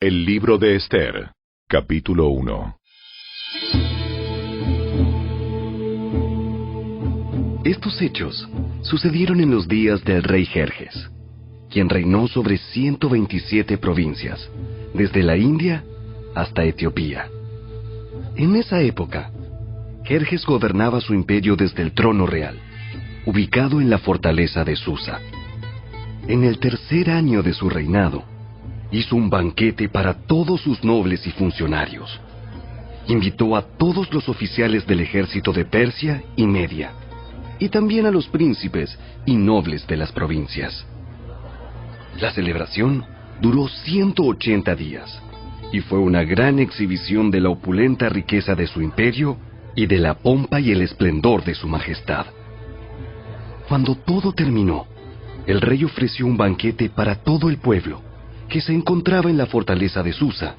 El libro de Esther, capítulo 1. Estos hechos sucedieron en los días del rey Jerjes, quien reinó sobre 127 provincias, desde la India hasta Etiopía. En esa época, Jerjes gobernaba su imperio desde el trono real, ubicado en la fortaleza de Susa. En el tercer año de su reinado, hizo un banquete para todos sus nobles y funcionarios. Invitó a todos los oficiales del ejército de Persia y Media, y también a los príncipes y nobles de las provincias. La celebración duró 180 días, y fue una gran exhibición de la opulenta riqueza de su imperio y de la pompa y el esplendor de su majestad. Cuando todo terminó, el rey ofreció un banquete para todo el pueblo, que se encontraba en la fortaleza de Susa,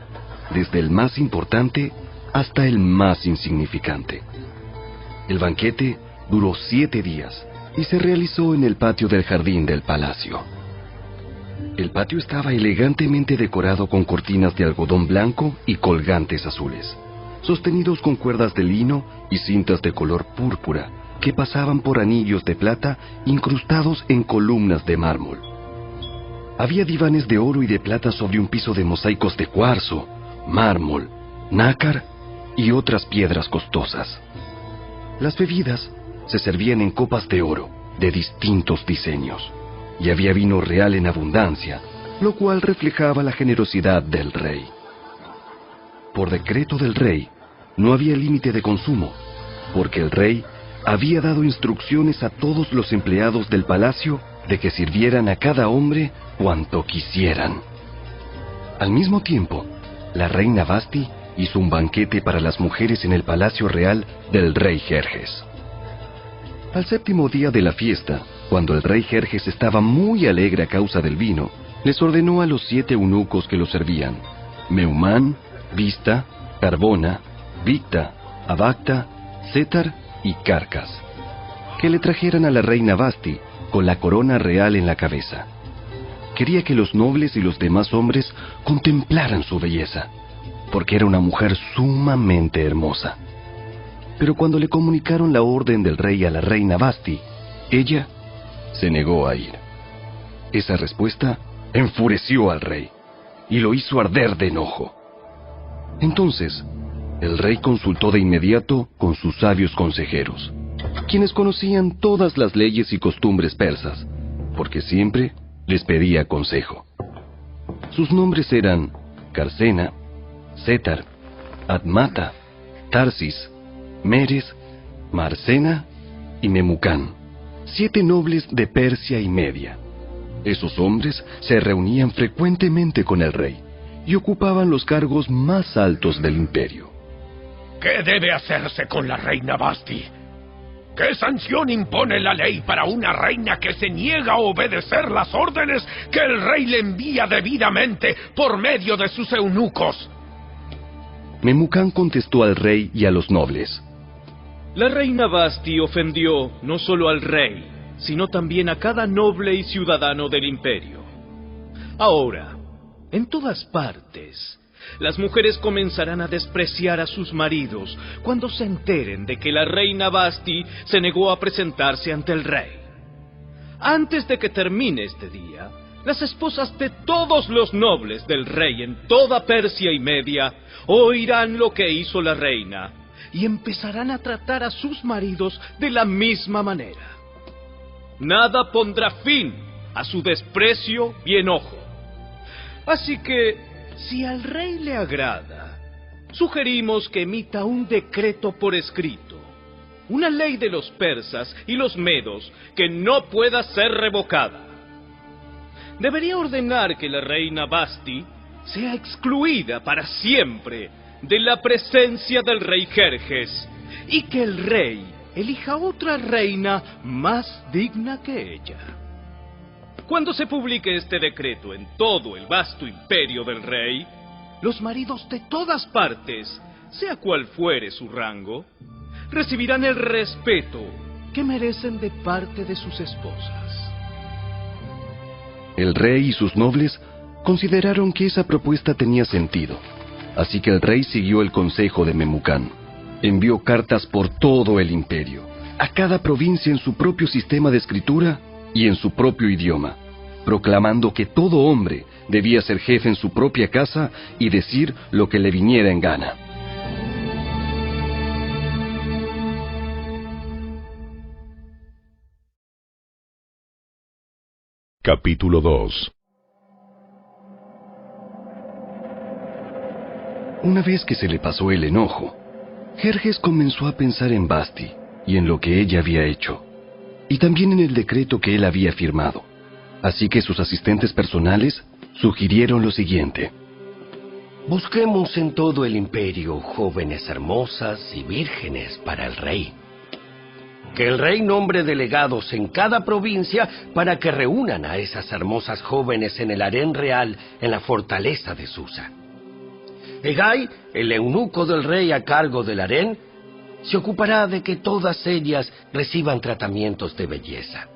desde el más importante hasta el más insignificante. El banquete duró 7 días y se realizó en el patio del jardín del palacio. El patio estaba elegantemente decorado con cortinas de algodón blanco y colgantes azules, sostenidos con cuerdas de lino y cintas de color púrpura que pasaban por anillos de plata incrustados en columnas de mármol. Había divanes de oro y de plata sobre un piso de mosaicos de cuarzo, mármol, nácar y otras piedras costosas. Las bebidas se servían en copas de oro de distintos diseños, y había vino real en abundancia, lo cual reflejaba la generosidad del rey. Por decreto del rey, no había límite de consumo, porque el rey había dado instrucciones a todos los empleados del palacio de que sirvieran a cada hombre cuanto quisieran. Al mismo tiempo, la reina Vasti hizo un banquete para las mujeres en el palacio real del rey Jerjes. Al séptimo día de la fiesta, cuando el rey Jerjes estaba muy alegre a causa del vino, les ordenó a los 7 eunucos que lo servían, Meumán, Vista, Carbona, Victa, Abacta, Setar y Carcas, que le trajeran a la reina Vasti con la corona real en la cabeza. Quería que los nobles y los demás hombres contemplaran su belleza, porque era una mujer sumamente hermosa. Pero cuando le comunicaron la orden del rey a la reina Vasti, ella se negó a ir. Esa respuesta enfureció al rey y lo hizo arder de enojo. Entonces, el rey consultó de inmediato con sus sabios consejeros, quienes conocían todas las leyes y costumbres persas, porque siempre les pedía consejo. Sus nombres eran Carcena, Setar, Admata, Tarsis, Meres, Marcena y Memucán, 7 nobles de Persia y Media. Esos hombres se reunían frecuentemente con el rey y ocupaban los cargos más altos del imperio. ¿Qué debe hacerse con la reina Vasti? ¿Qué sanción impone la ley para una reina que se niega a obedecer las órdenes que el rey le envía debidamente por medio de sus eunucos? Memucán contestó al rey y a los nobles: La reina Vasti ofendió no solo al rey, sino también a cada noble y ciudadano del imperio. Ahora, en todas partes, las mujeres comenzarán a despreciar a sus maridos cuando se enteren de que la reina Vasti se negó a presentarse ante el rey. Antes de que termine este día, las esposas de todos los nobles del rey en toda Persia y Media oirán lo que hizo la reina y empezarán a tratar a sus maridos de la misma manera. Nada pondrá fin a su desprecio y enojo. Así que, si al rey le agrada, sugerimos que emita un decreto por escrito, una ley de los persas y los medos que no pueda ser revocada. Debería ordenar que la reina Vasti sea excluida para siempre de la presencia del rey Jerjes y que el rey elija otra reina más digna que ella. Cuando se publique este decreto en todo el vasto imperio del rey, los maridos de todas partes, sea cual fuere su rango, recibirán el respeto que merecen de parte de sus esposas. El rey y sus nobles Consideraron que esa propuesta tenía sentido, así que el rey siguió el consejo de Memucán. Envió cartas por todo el imperio, a cada provincia en su propio sistema de escritura y en su propio idioma, proclamando que todo hombre debía ser jefe en su propia casa y decir lo que le viniera en gana. Capítulo 2. Una vez que se le pasó el enojo, Jerjes comenzó a pensar en Vasti y en lo que ella había hecho, y también en el decreto que él había firmado. Así que sus asistentes personales sugirieron lo siguiente: busquemos en todo el imperio jóvenes hermosas y vírgenes para el rey. Que el rey nombre delegados en cada provincia para que reúnan a esas hermosas jóvenes en el harén real en la fortaleza de Susa. Hegai, el eunuco del rey a cargo del harén, se ocupará de que todas ellas reciban tratamientos de belleza.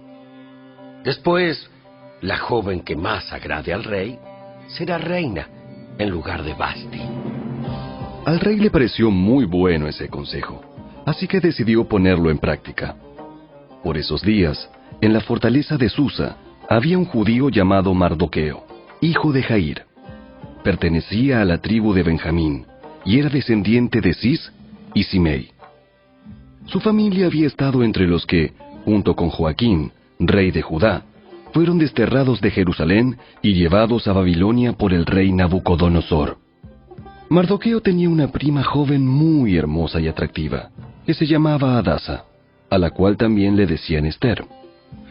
Después, la joven que más agrade al rey será reina en lugar de Vasti. Al rey le pareció muy bueno ese consejo, así que decidió ponerlo en práctica. Por esos días, en la fortaleza de Susa, había un judío llamado Mardoqueo, hijo de Jair. Pertenecía a la tribu de Benjamín y era descendiente de Cis y Simei. Su familia había estado entre los que, junto con Joaquín, rey de Judá, fueron desterrados de Jerusalén y llevados a Babilonia por el rey Nabucodonosor. Mardoqueo tenía una prima joven muy hermosa y atractiva, que se llamaba Hadasa, a la cual también le decían Ester.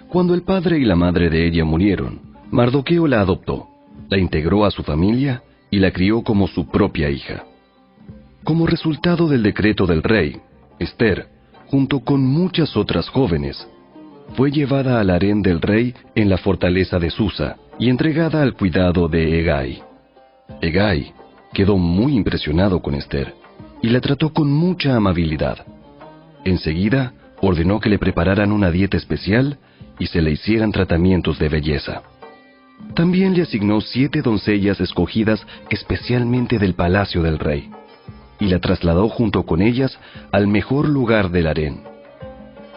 Cuando el padre y la madre de ella murieron, Mardoqueo la adoptó, la integró a su familia y la crió como su propia hija. Como resultado del decreto del rey, Ester, junto con muchas otras jóvenes, fue llevada al harén del rey en la fortaleza de Susa y entregada al cuidado de Hegai. Hegai quedó muy impresionado con Ester y la trató con mucha amabilidad. Enseguida ordenó que le prepararan una dieta especial y se le hicieran tratamientos de belleza. También le asignó 7 doncellas escogidas especialmente del palacio del rey, y la trasladó junto con ellas al mejor lugar del harén.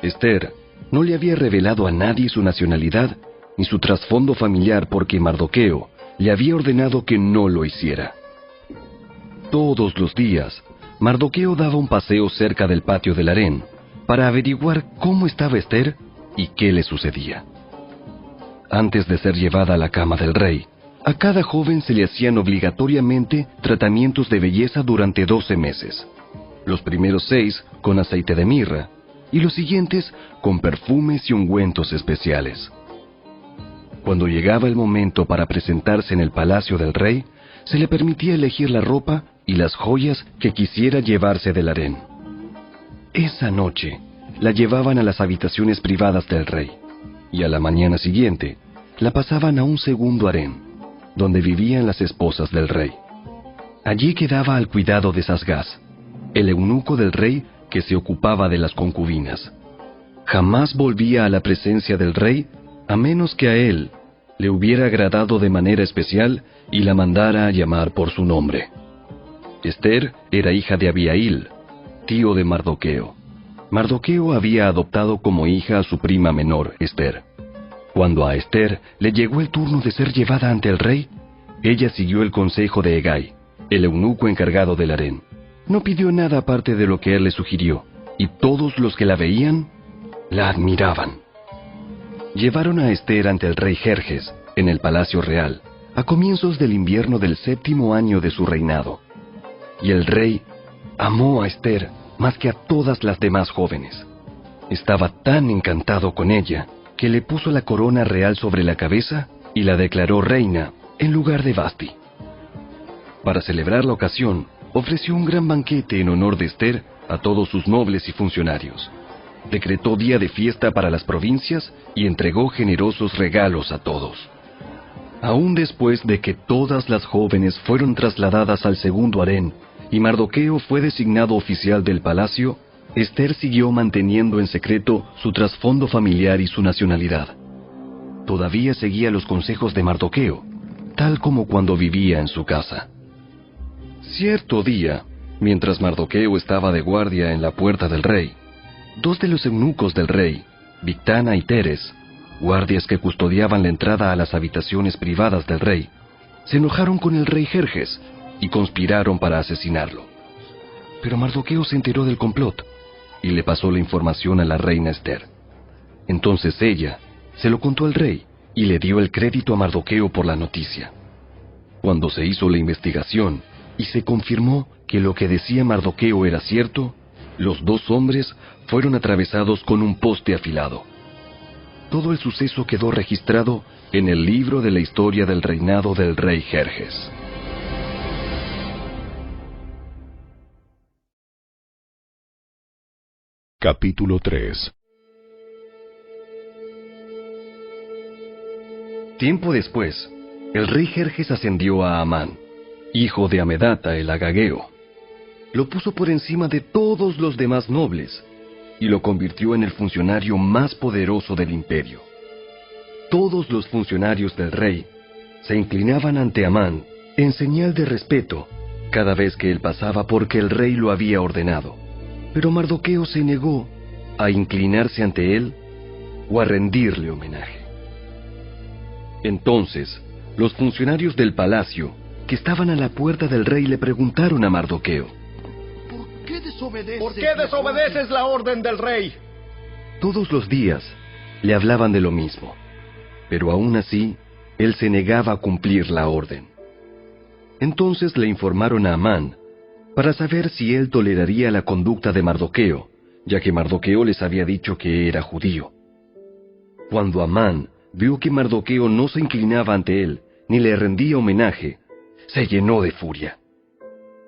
Ester no le había revelado a nadie su nacionalidad ni su trasfondo familiar porque Mardoqueo le había ordenado que no lo hiciera. Todos los días, Mardoqueo daba un paseo cerca del patio del harén para averiguar cómo estaba Ester y qué le sucedía. Antes de ser llevada a la cama del rey, a cada joven se le hacían obligatoriamente tratamientos de belleza durante 12 meses. Los primeros 6 con aceite de mirra y los siguientes con perfumes y ungüentos especiales. Cuando llegaba el momento para presentarse en el palacio del rey, se le permitía elegir la ropa y las joyas que quisiera llevarse del harén. Esa noche la llevaban a las habitaciones privadas del rey, y a la mañana siguiente la pasaban a un segundo harén, donde vivían las esposas del rey. Allí quedaba al cuidado de Sasgás, el eunuco del rey que se ocupaba de las concubinas. Jamás volvía a la presencia del rey a menos que a él le hubiera agradado de manera especial y la mandara a llamar por su nombre. Ester era hija de Abihail, tío de Mardoqueo. Mardoqueo había adoptado como hija a su prima menor, Ester. Cuando a Ester le llegó el turno de ser llevada ante el rey, ella siguió el consejo de Hegai, el eunuco encargado del harén. No pidió nada aparte de lo que él le sugirió, y todos los que la veían, la admiraban. Llevaron a Ester ante el rey Jerjes, en el palacio real, a comienzos del invierno del 7º año de su reinado. Y el rey amó a Ester más que a todas las demás jóvenes. Estaba tan encantado con ella que le puso la corona real sobre la cabeza y la declaró reina en lugar de Vasti. Para celebrar la ocasión, ofreció un gran banquete en honor de Ester a todos sus nobles y funcionarios. Decretó día de fiesta para las provincias y entregó generosos regalos a todos. Aún después de que todas las jóvenes fueron trasladadas al segundo harén y Mardoqueo fue designado oficial del palacio, Ester siguió manteniendo en secreto su trasfondo familiar y su nacionalidad. Todavía seguía los consejos de Mardoqueo, tal como cuando vivía en su casa. Cierto día, mientras Mardoqueo estaba de guardia en la puerta del rey, dos de los eunucos del rey, Bigtana y Teres, guardias que custodiaban la entrada a las habitaciones privadas del rey, se enojaron con el rey Jerjes y conspiraron para asesinarlo. Pero Mardoqueo se enteró del complot y le pasó la información a la reina Ester. Entonces ella se lo contó al rey y le dio el crédito a Mardoqueo por la noticia. Cuando se hizo la investigación y se confirmó que lo que decía Mardoqueo era cierto, los dos hombres fueron atravesados con un poste afilado. Todo el suceso quedó registrado en el libro de la historia del reinado del rey Jerjes. Capítulo 3. Tiempo después, el rey Jerjes ascendió a Amán, hijo de Amedata el agageo. Lo puso por encima de todos los demás nobles y lo convirtió en el funcionario más poderoso del imperio. Todos los funcionarios del rey se inclinaban ante Amán en señal de respeto cada vez que él pasaba porque el rey lo había ordenado. Pero Mardoqueo se negó a inclinarse ante él o a rendirle homenaje. Entonces, los funcionarios del palacio, que estaban a la puerta del rey, le preguntaron a Mardoqueo: ¿Por qué desobedeces la orden del rey? Todos los días le hablaban de lo mismo, pero aún así, él se negaba a cumplir la orden. Entonces le informaron a Amán para saber si él toleraría la conducta de Mardoqueo, ya que Mardoqueo les había dicho que era judío. Cuando Amán vio que Mardoqueo no se inclinaba ante él, ni le rendía homenaje, se llenó de furia.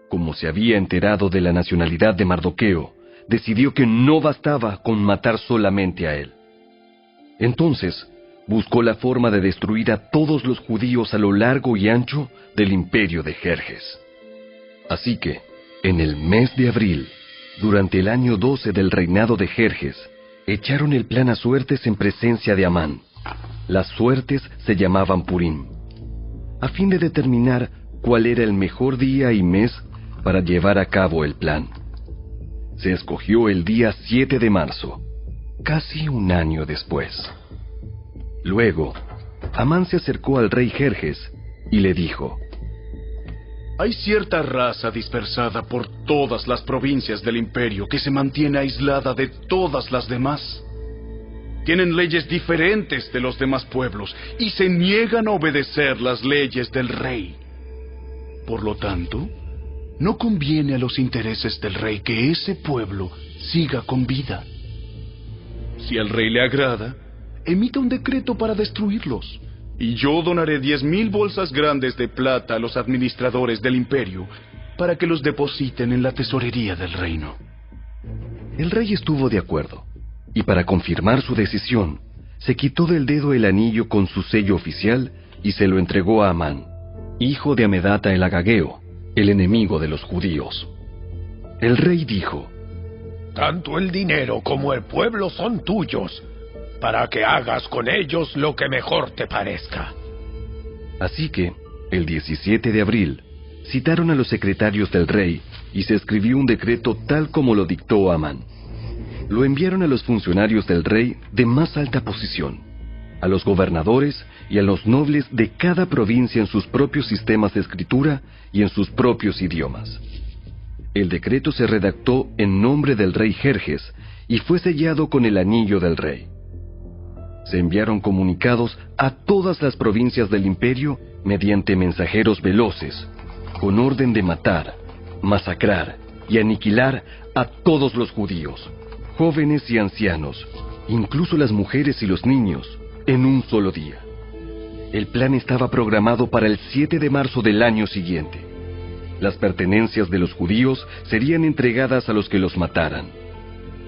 Como se había enterado de la nacionalidad de Mardoqueo, decidió que no bastaba con matar solamente a él. Entonces, buscó la forma de destruir a todos los judíos a lo largo y ancho del imperio de Jerjes. Así que, en el mes de abril, durante el año 12 del reinado de Jerjes, echaron el plan a suertes en presencia de Amán. Las suertes se llamaban Purim, a fin de determinar cuál era el mejor día y mes para llevar a cabo el plan. Se escogió el día 7 de marzo, casi un año después. Luego, Amán se acercó al rey Jerjes y le dijo: Hay cierta raza dispersada por todas las provincias del imperio que se mantiene aislada de todas las demás. Tienen leyes diferentes de los demás pueblos y se niegan a obedecer las leyes del rey. Por lo tanto, no conviene a los intereses del rey que ese pueblo siga con vida. Si al rey le agrada, emita un decreto para destruirlos, y yo donaré 10,000 bolsas grandes de plata a los administradores del imperio para que los depositen en la tesorería del reino. El rey estuvo de acuerdo, y para confirmar su decisión, se quitó del dedo el anillo con su sello oficial y se lo entregó a Amán, hijo de Amedata el agageo, el enemigo de los judíos. El rey dijo: Tanto el dinero como el pueblo son tuyos, para que hagas con ellos lo que mejor te parezca. Así que, el 17 de abril, citaron a los secretarios del rey y se escribió un decreto tal como lo dictó Amán. Lo enviaron a los funcionarios del rey de más alta posición, a los gobernadores y a los nobles de cada provincia en sus propios sistemas de escritura y en sus propios idiomas. El decreto se redactó en nombre del rey Jerjes y fue sellado con el anillo del rey. Se enviaron comunicados a todas las provincias del imperio mediante mensajeros veloces, con orden de matar, masacrar y aniquilar a todos los judíos, jóvenes y ancianos, incluso las mujeres y los niños, en un solo día. El plan estaba programado para el 7 de marzo del año siguiente. Las pertenencias de los judíos serían entregadas a los que los mataran.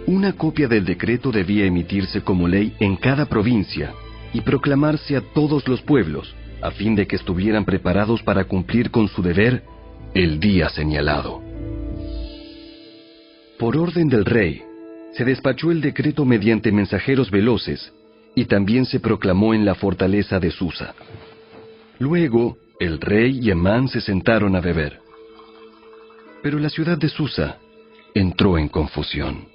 Una copia del decreto debía emitirse como ley en cada provincia y proclamarse a todos los pueblos, a fin de que estuvieran preparados para cumplir con su deber el día señalado. Por orden del rey, se despachó el decreto mediante mensajeros veloces y también se proclamó en la fortaleza de Susa. Luego, El rey y Amán se sentaron a beber. Pero la ciudad de Susa entró en confusión.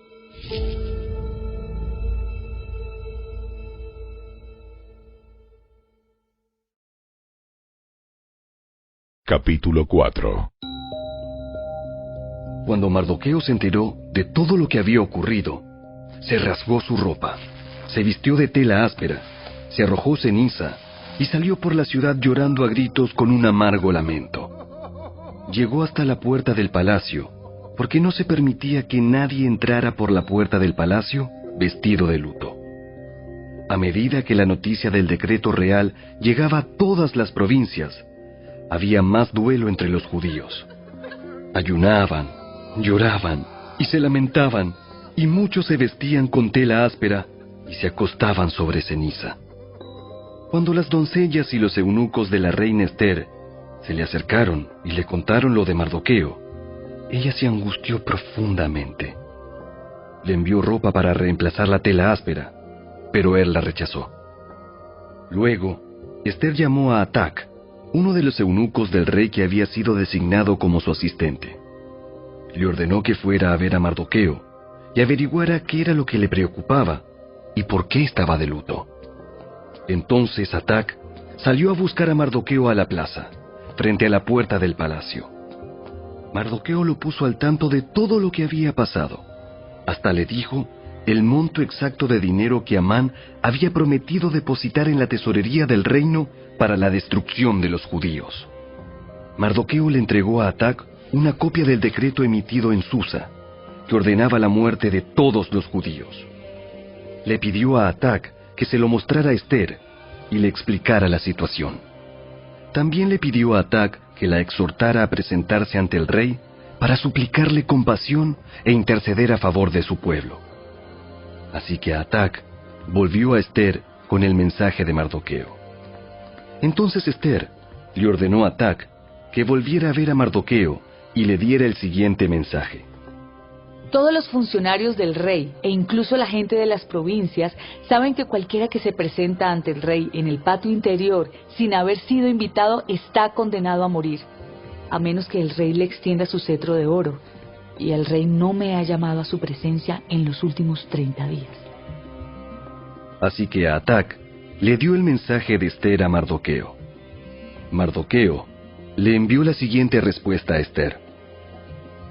Capítulo 4. Cuando Mardoqueo se enteró de todo lo que había ocurrido, se rasgó su ropa, se vistió de tela áspera, se arrojó ceniza y salió por la ciudad llorando a gritos con un amargo lamento. Llegó hasta la puerta del palacio, porque no se permitía que nadie entrara por la puerta del palacio vestido de luto. A medida que la noticia del decreto real llegaba a todas las provincias, había más duelo entre los judíos. Ayunaban, lloraban y se lamentaban, y muchos se vestían con tela áspera y se acostaban sobre ceniza. Cuando las doncellas y los eunucos de la reina Ester se le acercaron y le contaron lo de Mardoqueo, ella se angustió profundamente. Le envió ropa para reemplazar la tela áspera, pero él la rechazó. Luego, Ester llamó a Atac, uno de los eunucos del rey que había sido designado como su asistente. Le ordenó que fuera a ver a Mardoqueo y averiguara qué era lo que le preocupaba y por qué estaba de luto. Entonces Atac salió a buscar a Mardoqueo a la plaza, frente a la puerta del palacio. Mardoqueo lo puso al tanto de todo lo que había pasado. Hasta le dijo el monto exacto de dinero que Amán había prometido depositar en la tesorería del reino para la destrucción de los judíos. Mardoqueo le entregó a Atac una copia del decreto emitido en Susa, que ordenaba la muerte de todos los judíos. Le pidió a Atac que se lo mostrara a Ester y le explicara la situación. También le pidió a Atac que la exhortara a presentarse ante el rey para suplicarle compasión e interceder a favor de su pueblo. Así que Atac volvió a Ester con el mensaje de Mardoqueo. Entonces Ester le ordenó a Atac que volviera a ver a Mardoqueo y le diera el siguiente mensaje. Todos los funcionarios del rey e incluso la gente de las provincias saben que cualquiera que se presenta ante el rey en el patio interior sin haber sido invitado está condenado a morir, a menos que el rey le extienda su cetro de oro, y el rey no me ha llamado a su presencia en los últimos 30 días. Así que Atac le dio el mensaje de Ester a Mardoqueo. Mardoqueo le envió la siguiente respuesta a Ester.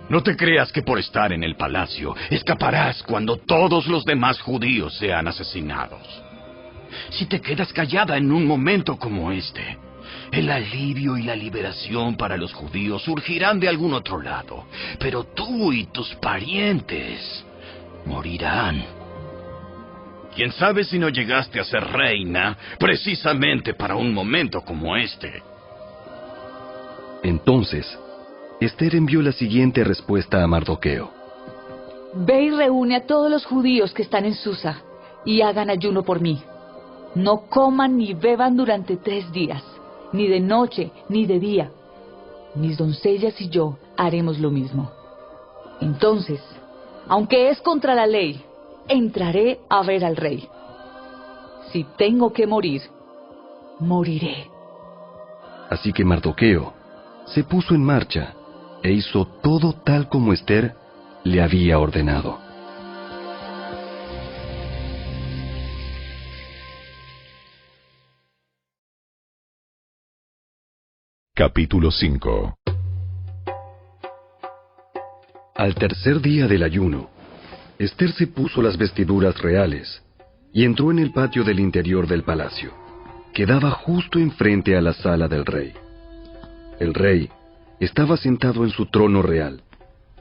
No te creas que por estar en el palacio escaparás cuando todos los demás judíos sean asesinados. Si te quedas callada en un momento como este, el alivio y la liberación para los judíos surgirán de algún otro lado, pero tú y tus parientes morirán. ¿Quién sabe si no llegaste a ser reina precisamente para un momento como este? Entonces, Ester envió la siguiente respuesta a Mardoqueo. Ve y reúne a todos los judíos que están en Susa y hagan ayuno por mí. No coman ni beban durante 3 días, ni de noche ni de día. Mis doncellas y yo haremos lo mismo. Entonces, aunque es contra la ley, entraré a ver al rey. Si tengo que morir, moriré. Así que Mardoqueo se puso en marcha e hizo todo tal como Ester le había ordenado. Capítulo 5. Al tercer día del ayuno, Ester se puso las vestiduras reales y entró en el patio del interior del palacio, que daba justo enfrente a la sala del rey. El rey estaba sentado en su trono real,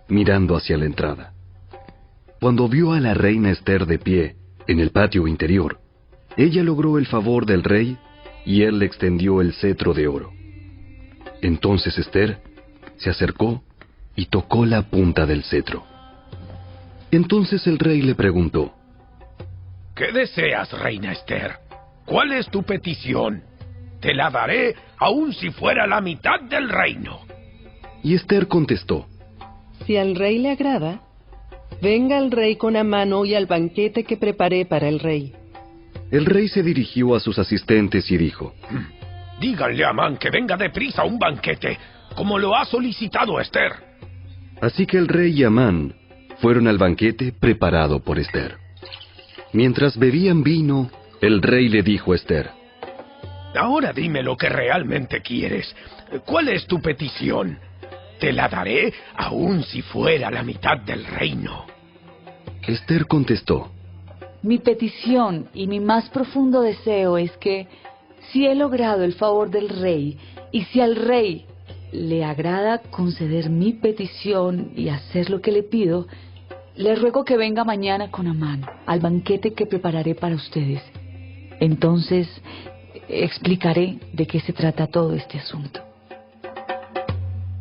mirando hacia la entrada. Cuando vio a la reina Ester de pie en el patio interior, ella logró el favor del rey y él le extendió el cetro de oro. Entonces Ester se acercó y tocó la punta del cetro. Entonces el rey le preguntó: ¿Qué deseas, reina Ester? ¿Cuál es tu petición? Te la daré aun si fuera la mitad del reino. Y Ester contestó: Si al rey le agrada, venga el rey con Amán hoy al banquete que preparé para el rey. El rey se dirigió a sus asistentes y dijo: Díganle a Amán que venga deprisa a un banquete, como lo ha solicitado Esther. Así que el rey y Amán fueron al banquete preparado por Esther. Mientras bebían vino, el rey le dijo a Esther: Ahora dime lo que realmente quieres. ¿Cuál es tu petición? Te la daré aun si fuera la mitad del reino. Esther contestó: Mi petición y mi más profundo deseo es que, si he logrado el favor del rey, y si al rey le agrada conceder mi petición y hacer lo que le pido, le ruego que venga mañana con Amán al banquete que prepararé para ustedes. Entonces explicaré de qué se trata todo este asunto.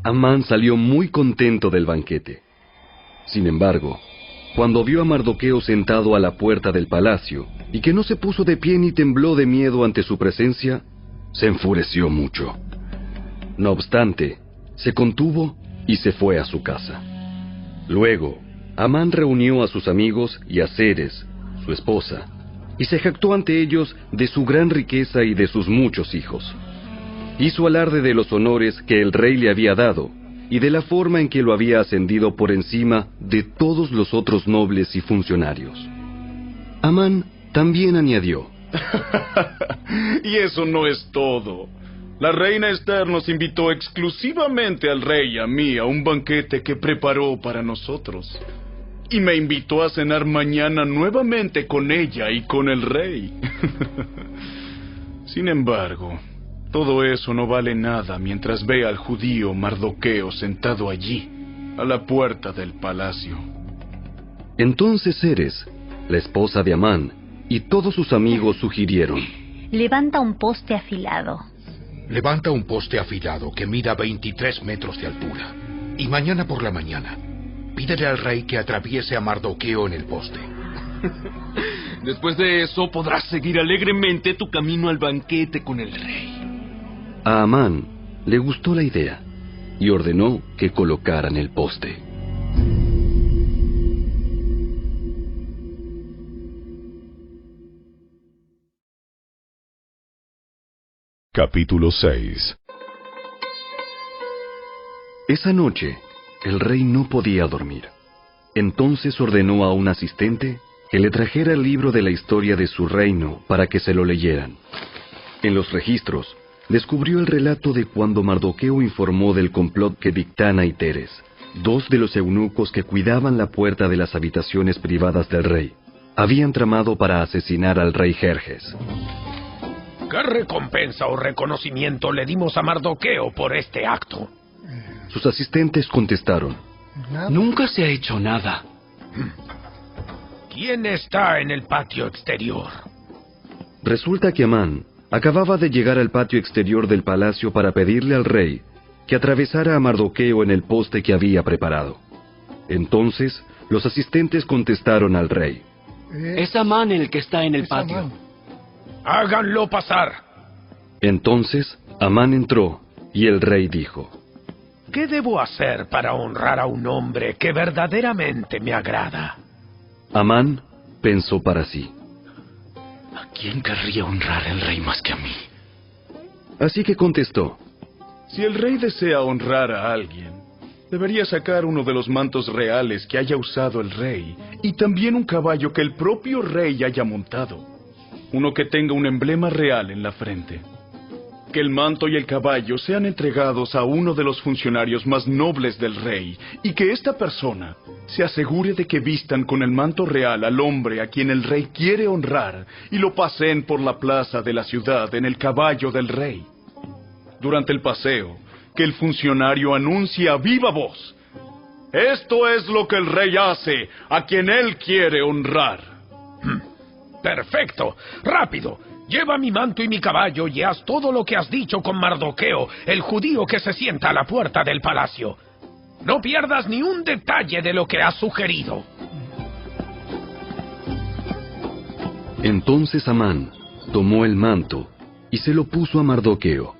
Amán salió muy contento del banquete. Sin embargo, cuando vio a Mardoqueo sentado a la puerta del palacio, y que no se puso de pie ni tembló de miedo ante su presencia, se enfureció mucho. No obstante, se contuvo y se fue a su casa. Luego, Amán reunió a sus amigos y a Zeres, su esposa, y se jactó ante ellos de su gran riqueza y de sus muchos hijos. Hizo alarde de los honores que el rey le había dado, y de la forma en que lo había ascendido por encima de todos los otros nobles y funcionarios. Amán también añadió: Y eso no es todo. La reina Esther nos invitó exclusivamente al rey y a mí a un banquete que preparó para nosotros. Y me invitó a cenar mañana nuevamente con ella y con el rey. Sin embargo, todo eso no vale nada mientras vea al judío Mardoqueo sentado allí, a la puerta del palacio. Entonces Zeres, la esposa de Amán, y todos sus amigos sugirieron: Levanta un poste afilado. Levanta un poste afilado que mida 23 metros de altura. Y mañana por la mañana, pídele al rey que atraviese a Mardoqueo en el poste. Después de eso podrás seguir alegremente tu camino al banquete con el rey. A Amán le gustó la idea y ordenó que colocaran el poste. Capítulo 6. Esa noche, el rey no podía dormir. Entonces ordenó a un asistente que le trajera el libro de la historia de su reino para que se lo leyeran. En los registros, descubrió el relato de cuando Mardoqueo informó del complot que Bigtana y Teres, dos de los eunucos que cuidaban la puerta de las habitaciones privadas del rey, habían tramado para asesinar al rey Jerjes. ¿Qué recompensa o reconocimiento le dimos a Mardoqueo por este acto? Sus asistentes contestaron: Nunca se ha hecho nada. ¿Quién está en el patio exterior? Resulta que Amán acababa de llegar al patio exterior del palacio para pedirle al rey que atravesara a Mardoqueo en el poste que había preparado. Entonces, los asistentes contestaron al rey: Es Amán el que está en el patio. Háganlo pasar. Entonces, Amán entró, y el rey dijo: ¿Qué debo hacer para honrar a un hombre que verdaderamente me agrada? Amán pensó para sí: ¿A quién querría honrar el rey más que a mí? Así que contestó: Si el rey desea honrar a alguien, debería sacar uno de los mantos reales que haya usado el rey, y también un caballo que el propio rey haya montado. Uno que tenga un emblema real en la frente. Que el manto y el caballo sean entregados a uno de los funcionarios más nobles del rey, y que esta persona se asegure de que vistan con el manto real al hombre a quien el rey quiere honrar, y lo paseen por la plaza de la ciudad en el caballo del rey. Durante el paseo, que el funcionario anuncie a viva voz: Esto es lo que el rey hace a quien él quiere honrar. ¡Perfecto! ¡Rápido! Lleva mi manto y mi caballo y haz todo lo que has dicho con Mardoqueo, el judío que se sienta a la puerta del palacio. No pierdas ni un detalle de lo que has sugerido. Entonces Amán tomó el manto y se lo puso a Mardoqueo.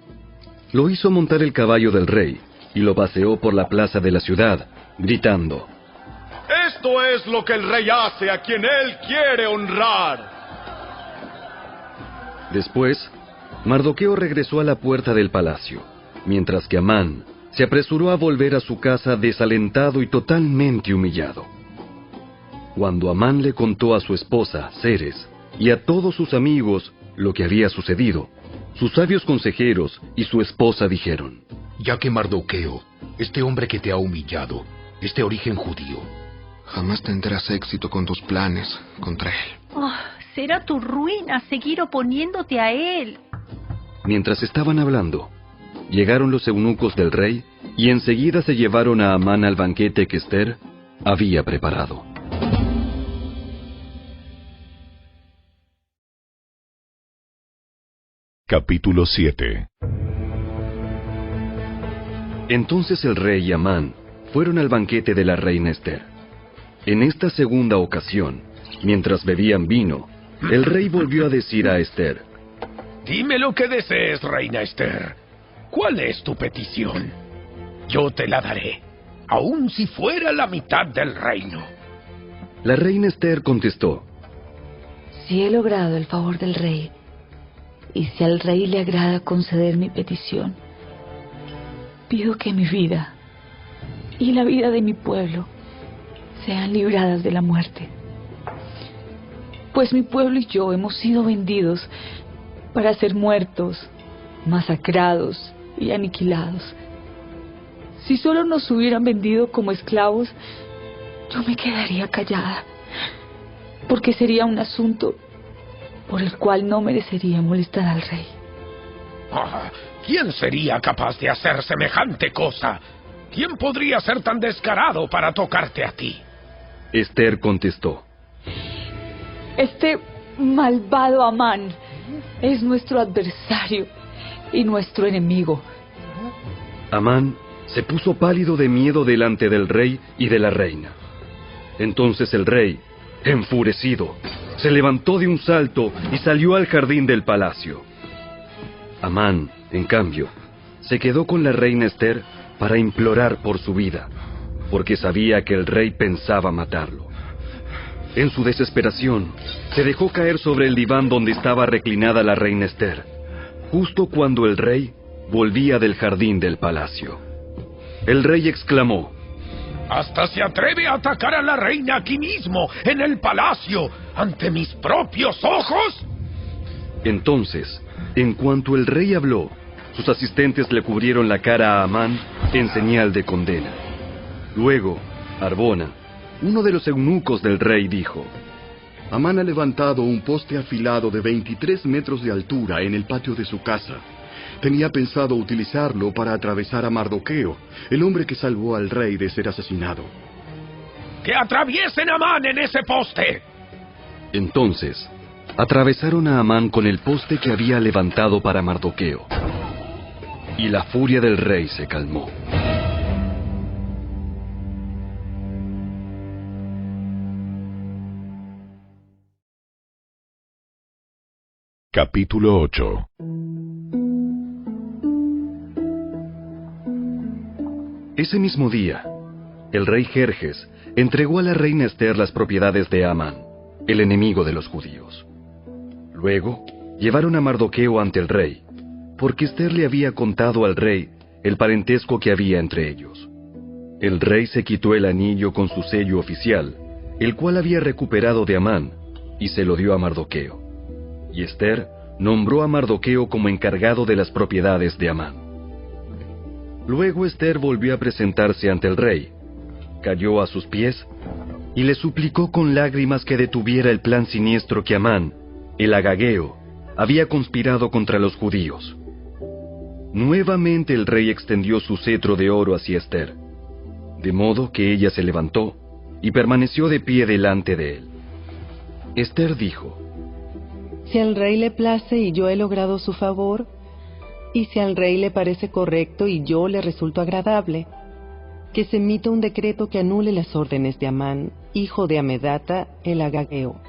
Lo hizo montar el caballo del rey y lo paseó por la plaza de la ciudad, gritando: Esto es lo que el rey hace a quien él quiere honrar. Después, Mardoqueo regresó a la puerta del palacio, mientras que Amán se apresuró a volver a su casa desalentado y totalmente humillado. Cuando Amán le contó a su esposa, Ceres, y a todos sus amigos lo que había sucedido, sus sabios consejeros y su esposa dijeron: Ya que Mardoqueo, este hombre que te ha humillado, es de origen judío, jamás tendrás éxito con tus planes contra él. Oh, será tu ruina seguir oponiéndote a él. Mientras estaban hablando, llegaron los eunucos del rey y enseguida se llevaron a Amán al banquete que Ester había preparado. Capítulo 7. Entonces el rey y Amán fueron al banquete de la reina Ester. En esta segunda ocasión, mientras bebían vino, el rey volvió a decir a Ester: Dime lo que desees, reina Ester. ¿Cuál es tu petición? Yo te la daré, aun si fuera la mitad del reino. La reina Ester contestó: Si he logrado el favor del rey, y si al rey le agrada conceder mi petición, pido que mi vida y la vida de mi pueblo sean libradas de la muerte. Pues mi pueblo y yo hemos sido vendidos para ser muertos, masacrados y aniquilados. Si solo nos hubieran vendido como esclavos, yo me quedaría callada, porque sería un asunto por el cual no merecería molestar al rey. ¿Quién sería capaz de hacer semejante cosa? ¿Quién podría ser tan descarado para tocarte a ti? Ester contestó: Este malvado Amán es nuestro adversario y nuestro enemigo. Amán se puso pálido de miedo delante del rey y de la reina. Entonces el rey, enfurecido, se levantó de un salto y salió al jardín del palacio. Amán, en cambio, se quedó con la reina Ester para implorar por su vida, porque sabía que el rey pensaba matarlo. En su desesperación, se dejó caer sobre el diván donde estaba reclinada la reina Ester, justo cuando el rey volvía del jardín del palacio. El rey exclamó: ¡Hasta se atreve a atacar a la reina aquí mismo, en el palacio, ante mis propios ojos! Entonces, en cuanto el rey habló, sus asistentes le cubrieron la cara a Amán en señal de condena. Luego, Arbona, uno de los eunucos del rey, dijo: Amán ha levantado un poste afilado de 23 metros de altura en el patio de su casa. Tenía pensado utilizarlo para atravesar a Mardoqueo, el hombre que salvó al rey de ser asesinado. ¡Que atraviesen a Amán en ese poste! Entonces, atravesaron a Amán con el poste que había levantado para Mardoqueo, y la furia del rey se calmó. Capítulo 8. Ese mismo día, el rey Jerjes entregó a la reina Ester las propiedades de Amán, el enemigo de los judíos. Luego, llevaron a Mardoqueo ante el rey, porque Ester le había contado al rey el parentesco que había entre ellos. El rey se quitó el anillo con su sello oficial, el cual había recuperado de Amán, y se lo dio a Mardoqueo. Y Ester nombró a Mardoqueo como encargado de las propiedades de Amán. Luego Ester volvió a presentarse ante el rey, cayó a sus pies y le suplicó con lágrimas que detuviera el plan siniestro que Amán, el agageo, había conspirado contra los judíos. Nuevamente el rey extendió su cetro de oro hacia Ester, de modo que ella se levantó y permaneció de pie delante de él. Ester dijo: Si al rey le place y yo he logrado su favor, y si al rey le parece correcto y yo le resulto agradable, que se emita un decreto que anule las órdenes de Amán, hijo de Amedata, el agageo,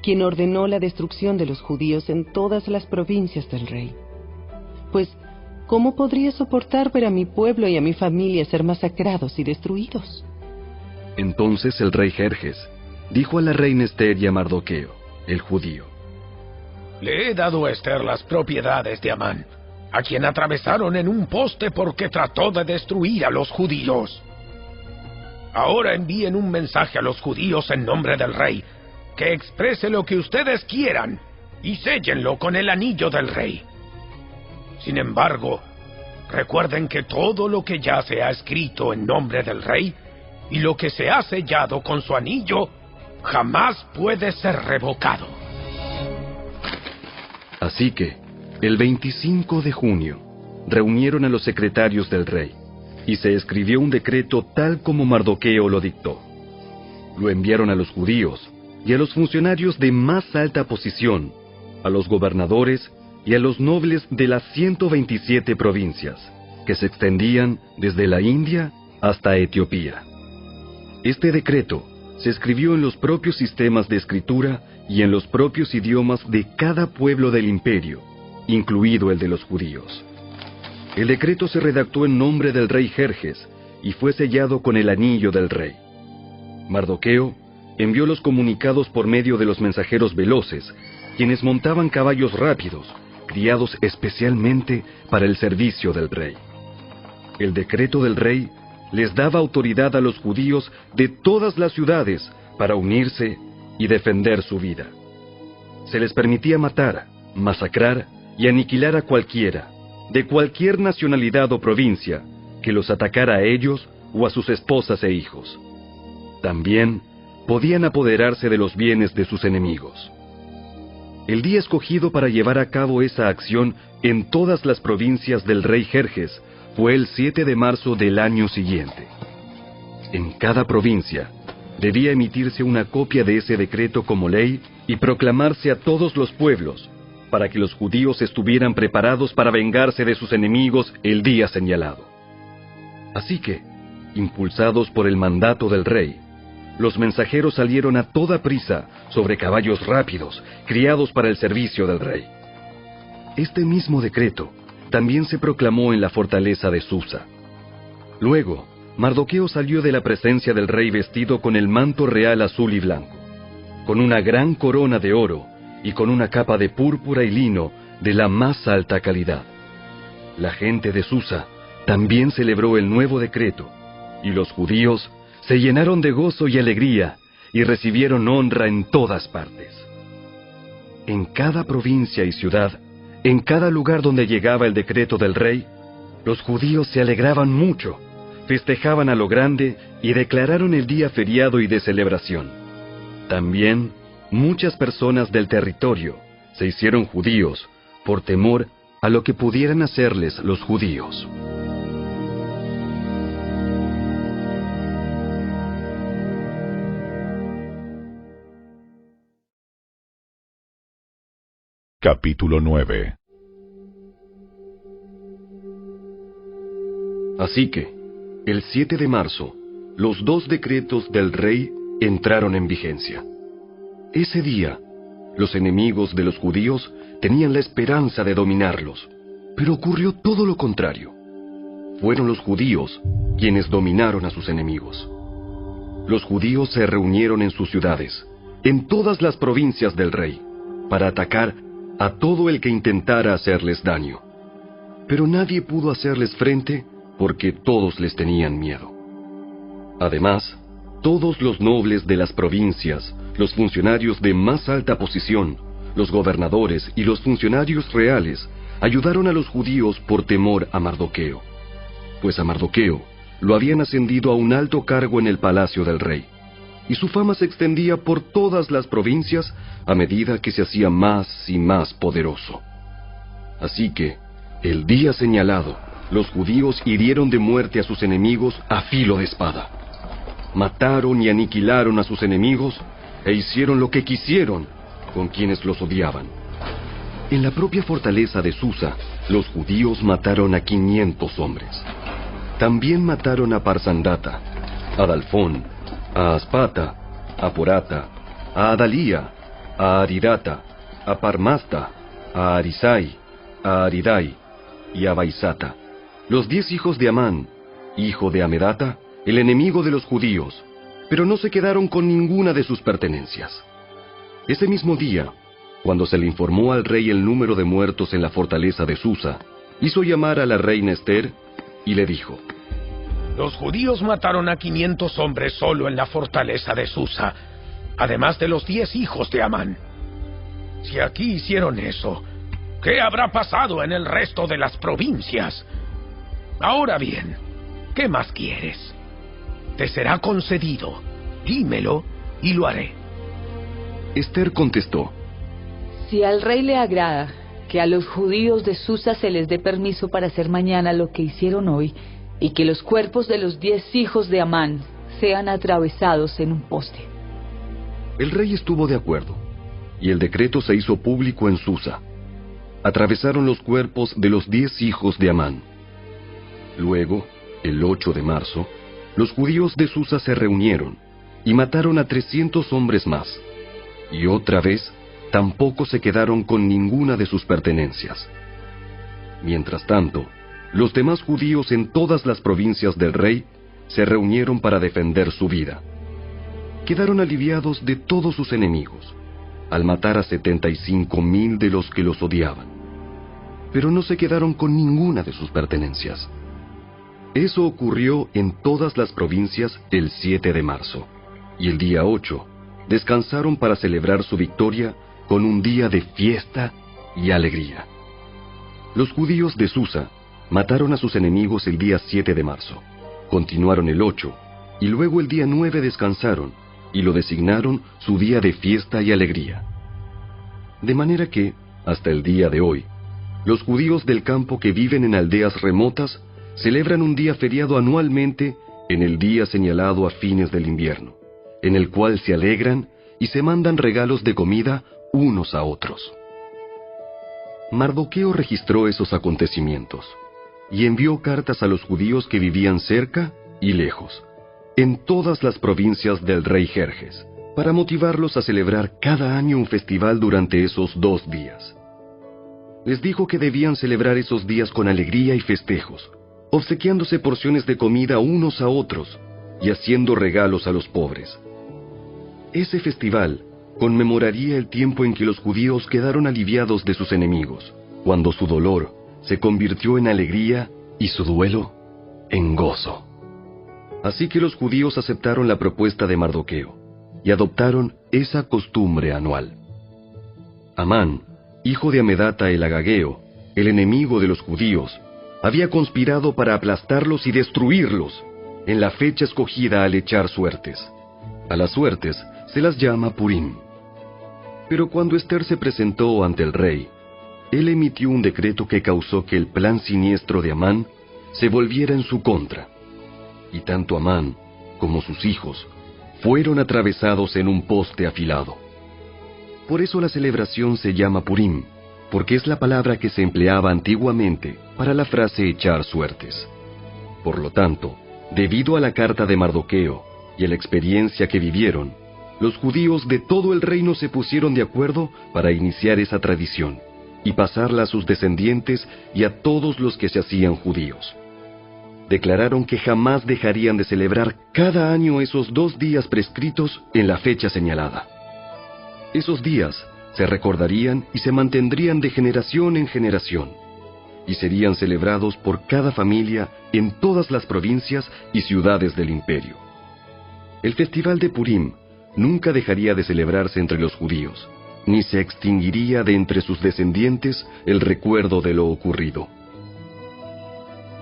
quien ordenó la destrucción de los judíos en todas las provincias del rey. Pues, ¿cómo podría soportar ver a mi pueblo y a mi familia ser masacrados y destruidos? Entonces el rey Jerjes dijo a la reina Ester y a Mardoqueo, el judío: Le he dado a Esther las propiedades de Amán, a quien atravesaron en un poste porque trató de destruir a los judíos. Ahora envíen un mensaje a los judíos en nombre del rey, que exprese lo que ustedes quieran, y séllenlo con el anillo del rey. Sin embargo, recuerden que todo lo que ya se ha escrito en nombre del rey, y lo que se ha sellado con su anillo, jamás puede ser revocado. Así que, el 25 de junio, reunieron a los secretarios del rey, y se escribió un decreto tal como Mardoqueo lo dictó. Lo enviaron a los judíos y a los funcionarios de más alta posición, a los gobernadores y a los nobles de las 127 provincias, que se extendían desde la India hasta Etiopía. Este decreto se escribió en los propios sistemas de escritura y en los propios idiomas de cada pueblo del imperio, incluido el de los judíos. El decreto se redactó en nombre del rey Jerjes y fue sellado con el anillo del rey. Mardoqueo envió los comunicados por medio de los mensajeros veloces, quienes montaban caballos rápidos, criados especialmente para el servicio del rey. El decreto del rey les daba autoridad a los judíos de todas las ciudades para unirse y defender su vida. Se les permitía matar, masacrar y aniquilar a cualquiera, de cualquier nacionalidad o provincia, que los atacara a ellos o a sus esposas e hijos. También podían apoderarse de los bienes de sus enemigos. El día escogido para llevar a cabo esa acción en todas las provincias del rey Jerjes fue el 7 de marzo del año siguiente. En cada provincia debía emitirse una copia de ese decreto como ley y proclamarse a todos los pueblos, para que los judíos estuvieran preparados para vengarse de sus enemigos el día señalado. Así que, impulsados por el mandato del rey, los mensajeros salieron a toda prisa sobre caballos rápidos, criados para el servicio del rey. Este mismo decreto también se proclamó en la fortaleza de Susa. Luego, Mardoqueo salió de la presencia del rey vestido con el manto real azul y blanco, con una gran corona de oro y con una capa de púrpura y lino de la más alta calidad. La gente de Susa también celebró el nuevo decreto, y los judíos se llenaron de gozo y alegría y recibieron honra en todas partes. En cada provincia y ciudad, en cada lugar donde llegaba el decreto del rey, los judíos se alegraban mucho, festejaban a lo grande y declararon el día feriado y de celebración. También, muchas personas del territorio se hicieron judíos por temor a lo que pudieran hacerles los judíos. Capítulo 9. Así que, el 7 de marzo, los 2 decretos del rey entraron en vigencia. Ese día, los enemigos de los judíos tenían la esperanza de dominarlos, pero ocurrió todo lo contrario. Fueron los judíos quienes dominaron a sus enemigos. Los judíos se reunieron en sus ciudades, en todas las provincias del rey, para atacar a todo el que intentara hacerles daño. Pero nadie pudo hacerles frente porque todos les tenían miedo. Además, todos los nobles de las provincias, los funcionarios de más alta posición, los gobernadores y los funcionarios reales ayudaron a los judíos por temor a Mardoqueo, pues a Mardoqueo lo habían ascendido a un alto cargo en el palacio del rey, y su fama se extendía por todas las provincias a medida que se hacía más y más poderoso. Así que, el día señalado, los judíos hirieron de muerte a sus enemigos a filo de espada. Mataron y aniquilaron a sus enemigos e hicieron lo que quisieron con quienes los odiaban. En la propia fortaleza de Susa, los judíos mataron a 500 hombres. También mataron a Parsandata, a Dalfón, a Aspata, a Porata, a Adalía, a Aridata, a Parmasta, a Arisai, a Aridai y a Baisata, los 10 hijos de Amán, hijo de Amedata, el enemigo de los judíos, pero no se quedaron con ninguna de sus pertenencias. Ese mismo día, cuando se le informó al rey el número de muertos en la fortaleza de Susa, hizo llamar a la reina Ester y le dijo: Los judíos mataron a 500 hombres solo en la fortaleza de Susa, además de los 10 hijos de Amán. Si aquí hicieron eso, ¿qué habrá pasado en el resto de las provincias? Ahora bien, ¿qué más quieres? Te será concedido. Dímelo y lo haré. Ester contestó: Si al rey le agrada que a los judíos de Susa se les dé permiso para hacer mañana lo que hicieron hoy, y que los cuerpos de los 10 hijos de Amán sean atravesados en un poste. El rey estuvo de acuerdo, y el decreto se hizo público en Susa. Atravesaron los cuerpos de los 10 hijos de Amán. Luego, el 8 de marzo, los judíos de Susa se reunieron y mataron a 300 hombres más, y otra vez tampoco se quedaron con ninguna de sus pertenencias. Mientras tanto, los demás judíos en todas las provincias del rey se reunieron para defender su vida. Quedaron aliviados de todos sus enemigos, al matar a 75,000 de los que los odiaban, pero no se quedaron con ninguna de sus pertenencias. Eso ocurrió en todas las provincias el 7 de marzo, y el día 8 descansaron para celebrar su victoria con un día de fiesta y alegría. Los judíos de Susa mataron a sus enemigos el día 7 de marzo, continuaron el 8, y luego el día 9 descansaron, y lo designaron su día de fiesta y alegría. De manera que, hasta el día de hoy, los judíos del campo que viven en aldeas remotas celebran un día feriado anualmente en el día señalado a fines del invierno, en el cual se alegran y se mandan regalos de comida unos a otros. Mardoqueo registró esos acontecimientos y envió cartas a los judíos que vivían cerca y lejos, en todas las provincias del rey Jerjes, para motivarlos a celebrar cada año un festival durante esos 2 días. Les dijo que debían celebrar esos días con alegría y festejos, obsequiándose porciones de comida unos a otros y haciendo regalos a los pobres. Ese festival conmemoraría el tiempo en que los judíos quedaron aliviados de sus enemigos, cuando su dolor se convirtió en alegría y su duelo en gozo. Así que los judíos aceptaron la propuesta de Mardoqueo y adoptaron esa costumbre anual. Amán, hijo de Amedata el Agageo, el enemigo de los judíos, había conspirado para aplastarlos y destruirlos en la fecha escogida al echar suertes. A las suertes se las llama Purim. Pero cuando Ester se presentó ante el rey, él emitió un decreto que causó que el plan siniestro de Amán se volviera en su contra. Y tanto Amán como sus hijos fueron atravesados en un poste afilado. Por eso la celebración se llama Purim, porque es la palabra que se empleaba antiguamente para la frase echar suertes. Por lo tanto, debido a la carta de Mardoqueo y a la experiencia que vivieron, los judíos de todo el reino se pusieron de acuerdo para iniciar esa tradición y pasarla a sus descendientes y a todos los que se hacían judíos. Declararon que jamás dejarían de celebrar cada año esos 2 días prescritos en la fecha señalada. Esos días se recordarían y se mantendrían de generación en generación, y serían celebrados por cada familia en todas las provincias y ciudades del imperio. El festival de Purim nunca dejaría de celebrarse entre los judíos, ni se extinguiría de entre sus descendientes el recuerdo de lo ocurrido.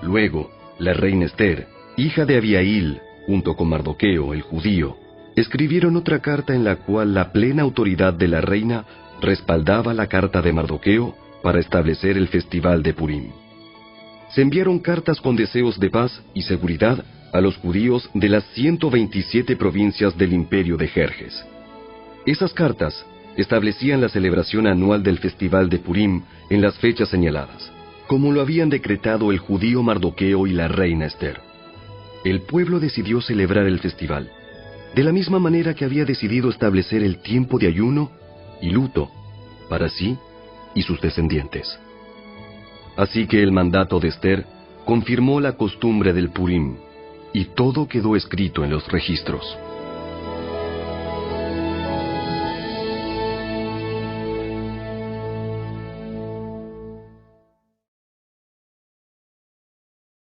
Luego, la reina Ester, hija de Abihail, junto con Mardoqueo, el judío, escribieron otra carta en la cual la plena autoridad de la reina respaldaba la carta de Mardoqueo para establecer el festival de Purim. Se enviaron cartas con deseos de paz y seguridad a los judíos de las 127 provincias del imperio de Jerjes. Esas cartas establecían la celebración anual del festival de Purim en las fechas señaladas, como lo habían decretado el judío Mardoqueo y la reina Ester. El pueblo decidió celebrar el festival, de la misma manera que había decidido establecer el tiempo de ayuno y luto para sí y sus descendientes. Así que el mandato de Ester confirmó la costumbre del Purim, y todo quedó escrito en los registros.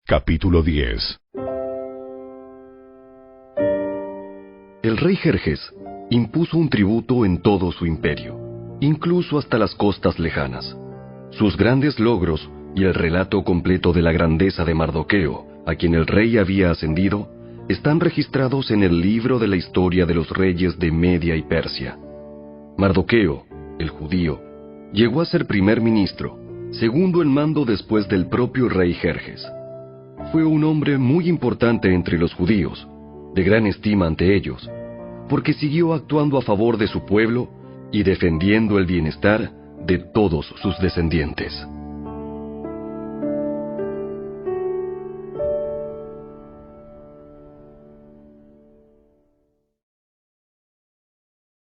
Capítulo 10. El rey Jerjes impuso un tributo en todo su imperio, incluso hasta las costas lejanas. Sus grandes logros y el relato completo de la grandeza de Mardoqueo, a quien el rey había ascendido, están registrados en el libro de la historia de los reyes de Media y Persia. Mardoqueo, el judío, llegó a ser primer ministro, segundo en mando después del propio rey Jerjes. Fue un hombre muy importante entre los judíos, de gran estima ante ellos, porque siguió actuando a favor de su pueblo y defendiendo el bienestar de todos sus descendientes.